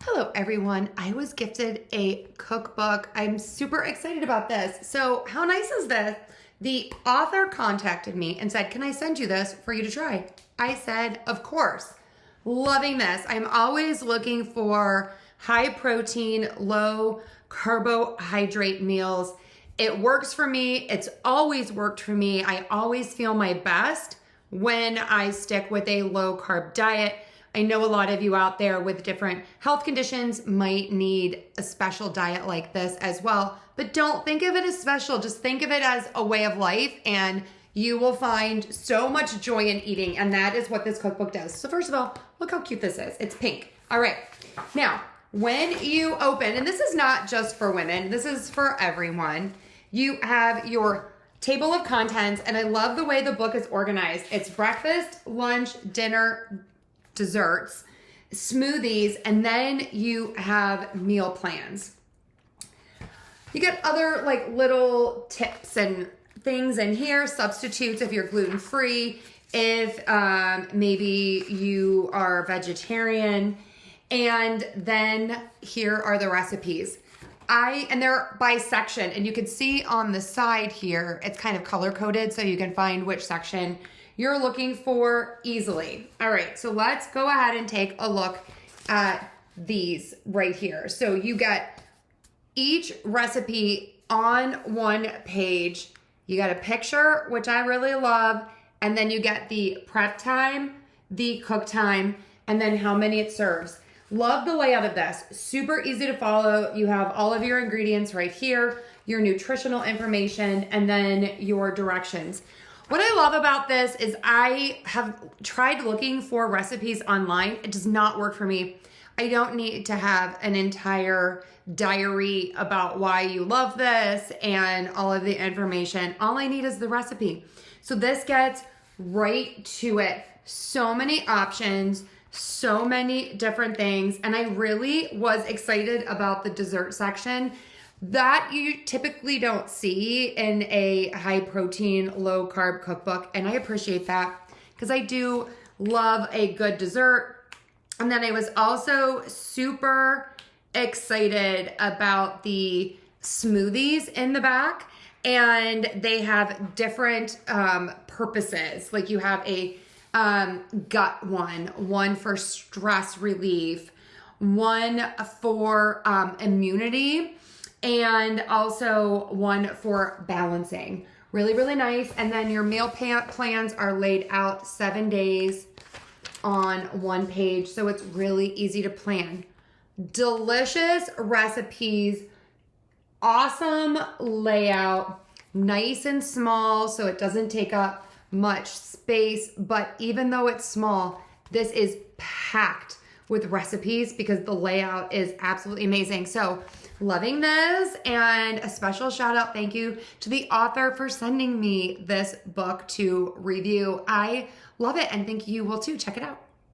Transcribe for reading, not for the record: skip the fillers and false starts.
Hello everyone, I was gifted a cookbook. I'm super excited about this. So how nice is this? The author contacted me and said, can I send you this for you to try? I said, of course. Loving this. I'm always looking for high protein, low carbohydrate meals. It works for me. It's always worked for me. I always feel my best when I stick with a low carb diet. I know a lot of you out there with different health conditions might need a special diet like this as well, but don't think of it as special. Just think of it as a way of life, and you will find so much joy in eating, and that is what this cookbook does. So first of all, look how cute this is. It's pink. All right. Now, when you open, and this is not just for women, this is for everyone, you have your table of contents, and I love the way the book is organized. It's breakfast, lunch, dinner, desserts, smoothies, and then you have meal plans. You get other like little tips and things in here, substitutes if you're gluten-free, if maybe you are vegetarian, and then here are the recipes. And they're by section, and you can see on the side here, it's kind of color-coded so you can find which section you're looking for easily. All right, so let's go ahead and take a look at these right here. So you get each recipe on one page. You got a picture, which I really love, and then you get the prep time, the cook time, and then how many it serves. Love the layout of this. Super easy to follow. You have all of your ingredients right here, your nutritional information, and then your directions. What I love about this is I have tried looking for recipes online. It does not work for me. I don't need to have an entire diary about why you love this and all of the information. All I need is the recipe. So this gets right to it. So many options, so many different things. And I really was excited about the dessert section that you typically don't see in a high protein, low carb cookbook. And I appreciate that because I do love a good dessert. And then I was also super excited about the smoothies in the back, and they have different purposes. Like you have a gut one for stress relief, one for immunity, and also one for balancing. Really, really nice. And then your meal plans are laid out 7 days on one page, so it's really easy to plan. Delicious recipes, awesome layout, nice and small so it doesn't take up much space, but even though it's small, this is packed with recipes because the layout is absolutely amazing. So loving this, and a special shout out, thank you to the author for sending me this book to review. I love it and think you will too. Check it out.